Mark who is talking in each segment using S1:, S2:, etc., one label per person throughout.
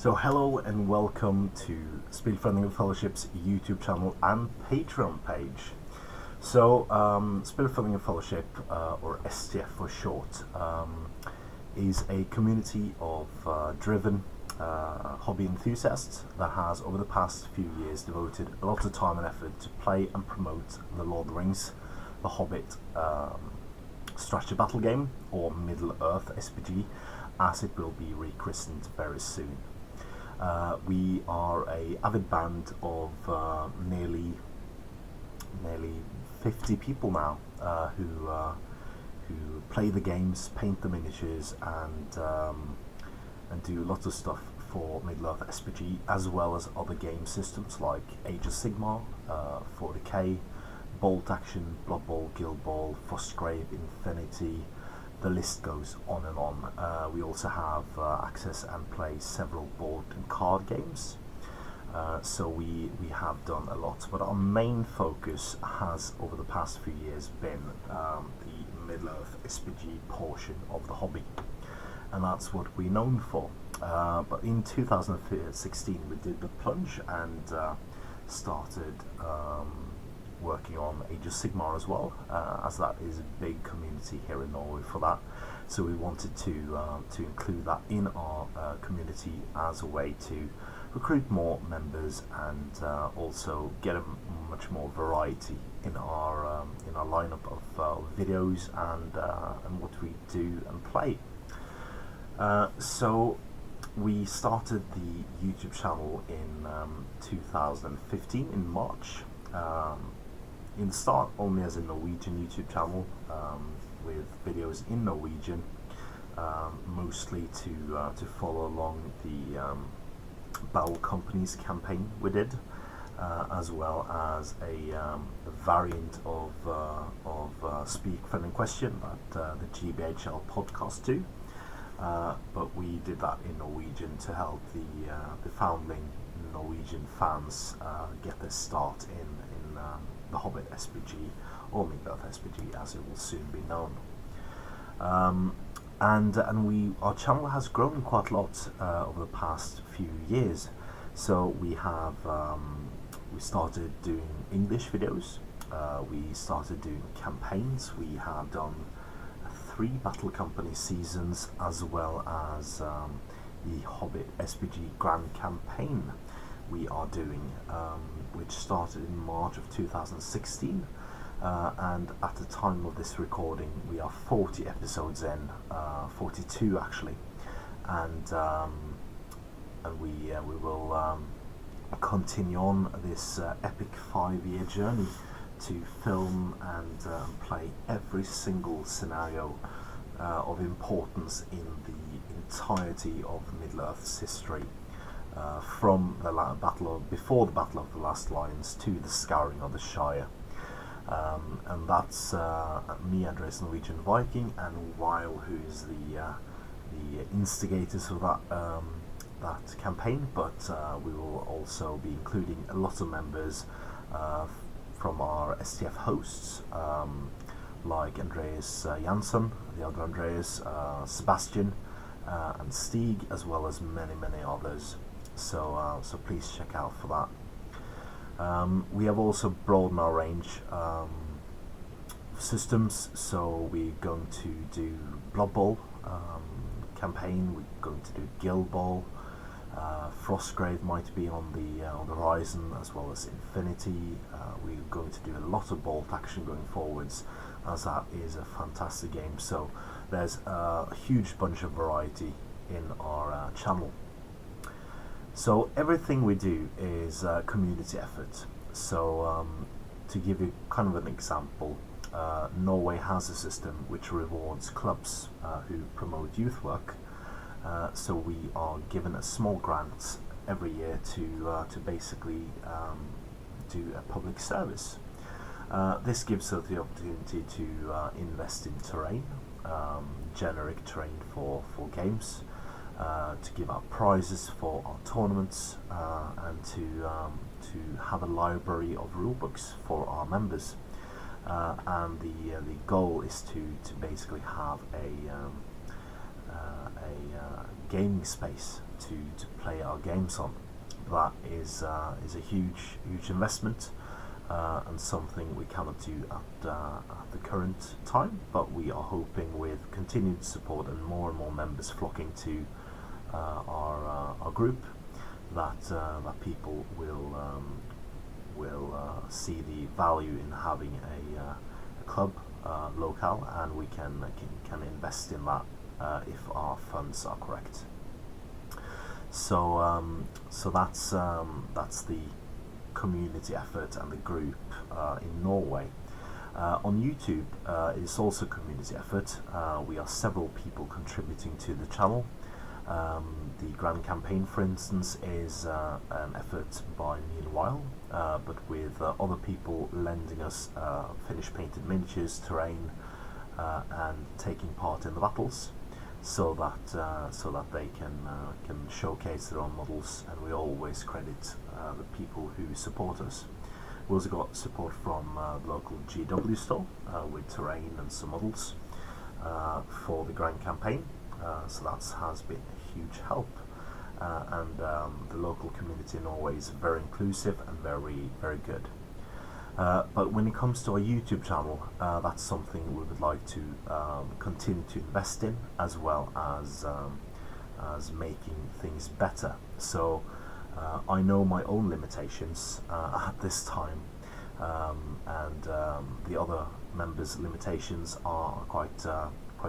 S1: So hello and welcome to Spillforeningen Fellowship's YouTube channel and Patreon page. So Spillforeningen Fellowship, or STF for short, is a community of driven hobby enthusiasts that has over the past few years devoted a lot of time and effort to play and promote the Lord of the Rings, The Hobbit strategy battle game, or Middle-earth SPG, as it will be rechristened very soon. We are a avid band of nearly 50 people now who play the games, paint the miniatures, and do lots of stuff for Middle-earth SPG, as well as other game systems like Age of Sigmar, 40k, Bolt Action, Blood Bowl, Guild Ball, Frostgrave, Infinity. The list goes on and on. We also have access and play several board and card games. So we have done a lot, but our main focus has over the past few years been the Middle-earth SPG portion of the hobby, and that's what we're known for. But in 2016 we did the plunge and started working on Age of Sigmar as well, as that is a big community here in Norway for that. So we wanted to include that in our community as a way to recruit more members and also get a much more variety in our lineup of videos and what we do and play. So we started the YouTube channel in 2015 in March. In the start only as a Norwegian YouTube channel with videos in Norwegian, mostly to follow along the Battle Company's campaign we did, as well as a variant of Speak Friendly Question that the GBHL podcast do. But we did that in Norwegian to help the founding Norwegian fans get their start in the Hobbit SPG, or Middle-earth SPG as it will soon be known. And our channel has grown quite a lot over the past few years. So we have we started doing English videos, we started doing campaigns, we have done 3 Battle Company seasons, as well as the Hobbit SPG Grand Campaign we are doing, which started in March of 2016, and at the time of this recording we are 40 episodes in, 42 actually, and we will continue on this epic 5-year journey to film and play every single scenario of importance in the entirety of Middle-earth's history. From the before the Battle of the Last Lions to the Scouring of the Shire, and that's me, Andreas Norwegian Viking, and Weil, who is the instigators of that campaign. But we will also be including a lot of members from our STF hosts, like Andreas Jansson, the other Andreas, Sebastian, and Stig, as well as many others. So please check out for that. We have also broadened our range of systems, so we're going to do Blood Bowl campaign, we're going to do Guild Ball, Frostgrave might be on the horizon, as well as Infinity. We're going to do a lot of Bolt Action going forwards, as that is a fantastic game. So there's a huge bunch of variety in our channel. So everything we do is community effort. So to give you kind of an example, Norway has a system which rewards clubs who promote youth work. So we are given a small grant every year to basically do a public service. This gives us the opportunity to invest in terrain, generic terrain for games, to give out prizes for our tournaments, and to have a library of rulebooks for our members. And the goal is to basically have gaming space to play our games on. That is a huge investment, and something we cannot do at the current time, but we are hoping with continued support and more members flocking to our group that people will see the value in having a club locale, and we can invest in that if our funds are correct. So that's the community effort and the group in Norway. On YouTube, it's also a community effort. We are several people contributing to the channel. The Grand Campaign, for instance, is an effort by Meanwhile, but with other people lending us finished painted miniatures, terrain, and taking part in the battles, so that they can showcase their own models, and we always credit the people who support us. We also got support from the local GW store with terrain and some models for the Grand Campaign, so that has been a huge help, and the local community in Norway is very inclusive and very good. But when it comes to our YouTube channel, that's something we would like to continue to invest in, as well as making things better. So I know my own limitations at this time, and the other members' limitations are quite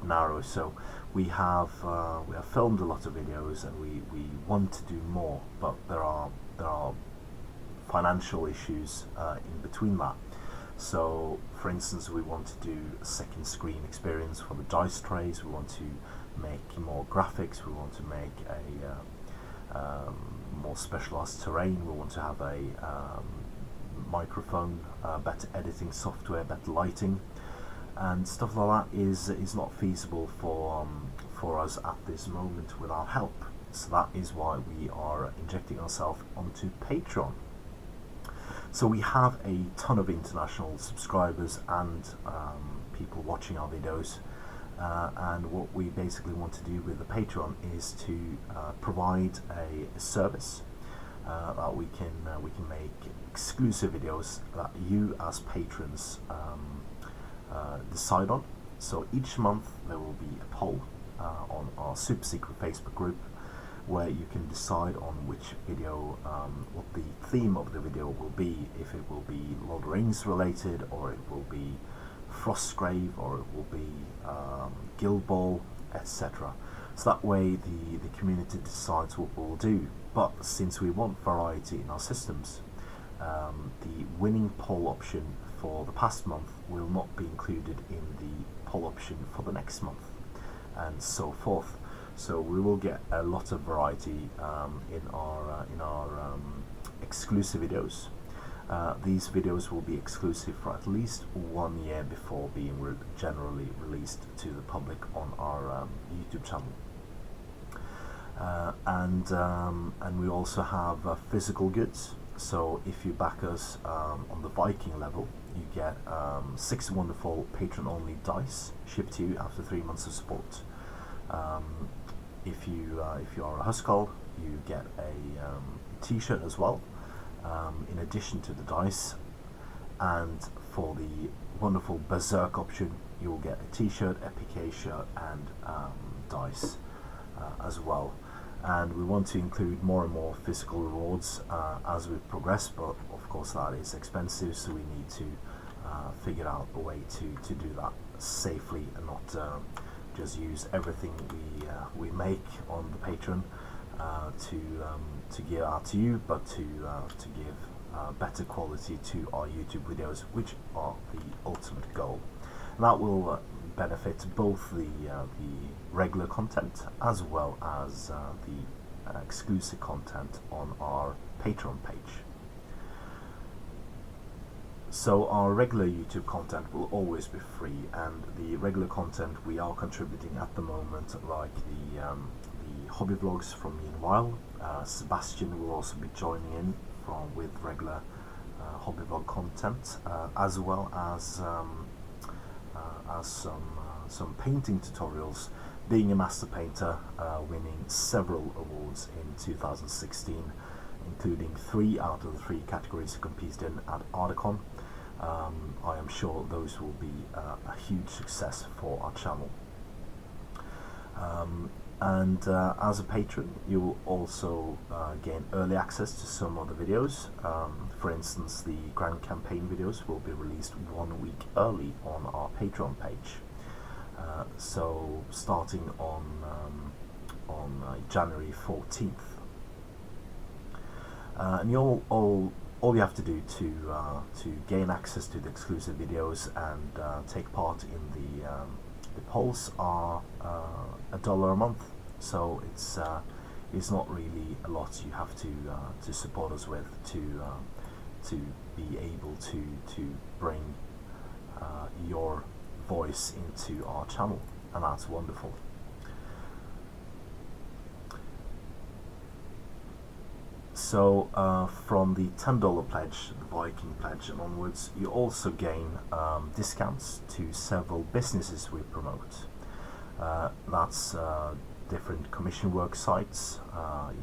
S1: narrow. So we have filmed a lot of videos, and we want to do more, but there are financial issues in between that. So for instance, we want to do a second screen experience for the dice trays, we want to make more graphics, we want to make a more specialized terrain, we want to have a microphone, better editing software, better lighting, and stuff like that is not feasible for us at this moment without help. So that is why we are injecting ourselves onto Patreon. So we have a ton of international subscribers and people watching our videos, and what we basically want to do with the Patreon is to provide a service that we can make exclusive videos that you as patrons decide on. So each month there will be a poll on our super secret Facebook group, where you can decide on which video, what the theme of the video will be, if it will be Lord of the Rings related, or it will be Frostgrave, or it will be Guild Ball, etc. So that way the community decides what we'll do. But since we want variety in our systems, the winning poll option for the past month will not be included in the poll option for the next month, and so forth. So we will get a lot of variety in our exclusive videos. These videos will be exclusive for at least 1 year before being generally released to the public on our YouTube channel. And we also have physical goods. So if you back us on the Viking level, you get 6 wonderful patron-only dice shipped to you after 3 months of support. If you are a Huskell, you get a t-shirt as well, in addition to the dice. And for the wonderful Berserk option, you will get a t-shirt, a PK shirt, and dice as well. And we want to include more and more physical rewards as we progress, but of course that is expensive, so we need to figure out a way to do that safely and not just use everything we make on the Patreon to give out to you, but to give better quality to our YouTube videos, which are the ultimate goal. And that will benefit both the regular content as well as the exclusive content on our Patreon page. So our regular YouTube content will always be free, and the regular content we are contributing at the moment, like the hobby vlogs from Meanwhile. Sebastian will also be joining in with regular hobby vlog content, as well as some painting tutorials being a master painter, winning several awards in 2016, including 3 out of the 3 categories competed in at Articon. I am sure those will be a huge success for our channel. And as a patron, you will also gain early access to some of the videos. For instance, the Grand Campaign videos will be released 1 week early on our Patreon page. So starting on January 14th. And all you have to do to gain access to the exclusive videos and take part in the polls are $1 a month. So it's not really a lot you have to support us with to be able to bring your voice into our channel, and that's wonderful. So from the $10 pledge, the Viking pledge, and onwards, you also gain discounts to several businesses we promote. That's different commission work sites.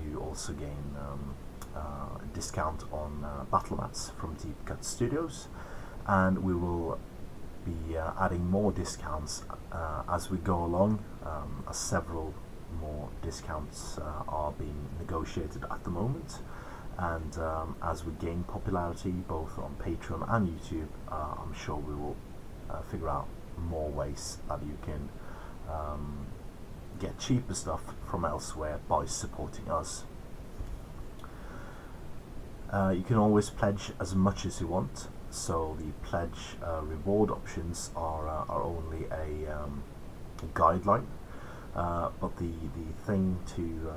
S1: You also gain a discount on battle mats from Deep Cut Studios, and we will be adding more discounts as we go along, as several more discounts are being negotiated at the moment, and as we gain popularity both on Patreon and YouTube, I'm sure we will figure out more ways that you can get cheaper stuff from elsewhere by supporting us. You can always pledge as much as you want, so the pledge reward options are only a guideline. But the thing to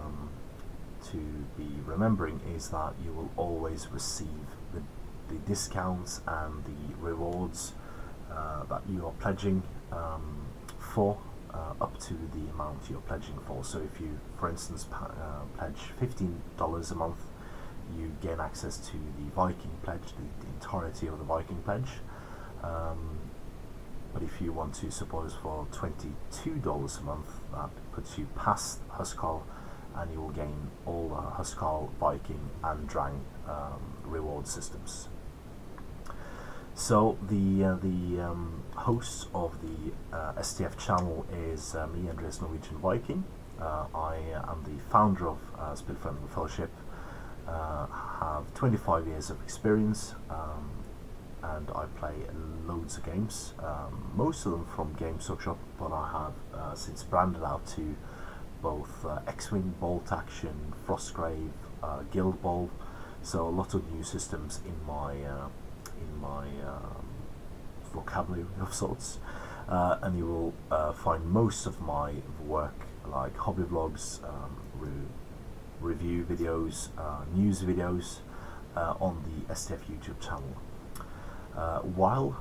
S1: be remembering is that you will always receive the discounts and the rewards that you are pledging for, up to the amount you're pledging for. So if you, for instance, pledge $15 a month, you gain access to the Viking pledge, the entirety of the Viking pledge. But if you want to support us for $22 a month, that puts you past Huskarl, and you will gain all Huskarl, Viking and Drang reward systems. So the host of the STF channel is me, Andreas Norwegian Viking. I am the founder of Spillforeningen Fellowship, have 25 years of experience, and I play loads of games, most of them from Games Workshop, but I have since branded out to both X-Wing, Bolt Action, Frostgrave, Guild Ball, so a lot of new systems in my vocabulary of sorts, and you will find most of my work, like hobby vlogs, review videos, news videos, on the STF YouTube channel. Weil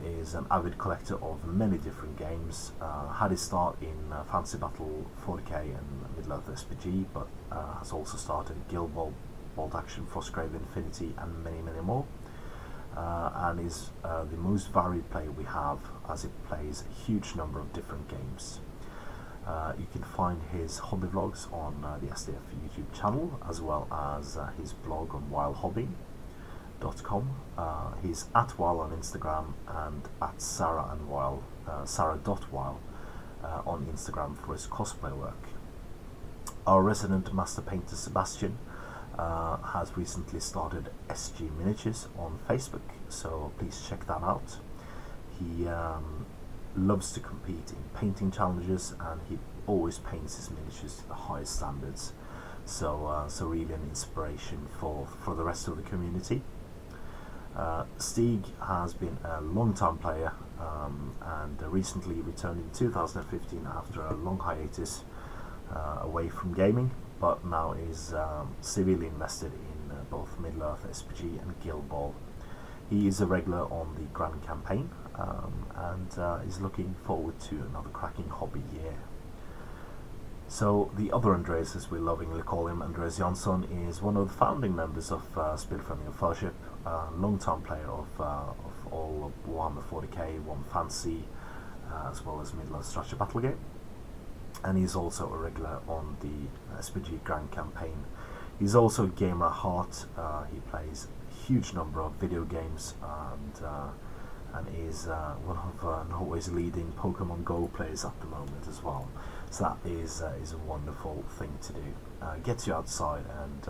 S1: is an avid collector of many different games. Had his start in Fantasy Battle 40k and Middle-earth SPG, but has also started Guild Ball, Bolt Action, Frostgrave, Infinity, and many more. And is the most varied player we have, as it plays a huge number of different games. You can find his hobby vlogs on the STF YouTube channel, as well as his blog on wildhobby.com. He's at Weil on Instagram and at Sarah.Weil on Instagram for his cosplay work. Our resident master painter Sebastian has recently started SG Miniatures on Facebook, so please check that out. He loves to compete in painting challenges, and he always paints his miniatures to the highest standards, so really an inspiration for the rest of the community. Stig has been a long-time player, and recently returned in 2015 after a long hiatus away from gaming, but now is severely invested in both Middle-earth SPG and Guild Ball. He is a regular on the Grand Campaign, and is looking forward to another cracking hobby year. So the other Andreas, as we lovingly call him, Andreas Jansson, is one of the founding members of Spillforeningen Fellowship, long-time player of all of Warhammer 40k, Warhammer Fantasy, as well as Middle-earth Strategy Battle game. and he's also a regular on the SPG Grand campaign. He's also a gamer at heart. He plays a huge number of video games, and is one of Norway's leading Pokemon Go players at the moment as well. So that is a wonderful thing to do. Gets you outside and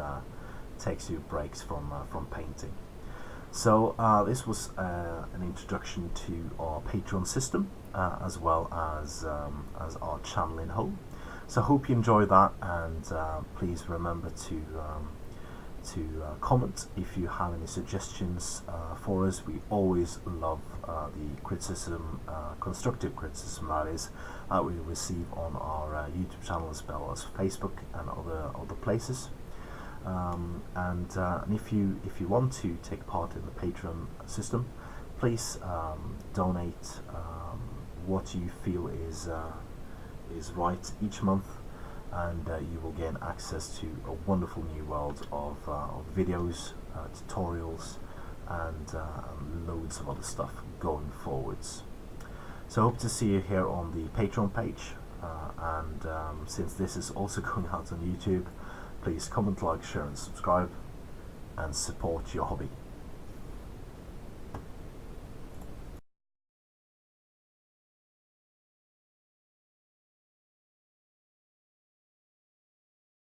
S1: takes you breaks from painting. So this was an introduction to our Patreon system, as well as our channel in whole. So I hope you enjoy that, and please remember to comment if you have any suggestions for us. We always love the criticism, constructive criticism that is, we receive on our YouTube channel as well as Facebook and other places. And if you want to take part in the Patreon system, please donate what you feel is right each month, and you will gain access to a wonderful new world of videos, tutorials, and loads of other stuff going forwards. So I hope to see you here on the Patreon page, and since this is also going out on YouTube, please comment, like, share and subscribe, and support your hobby.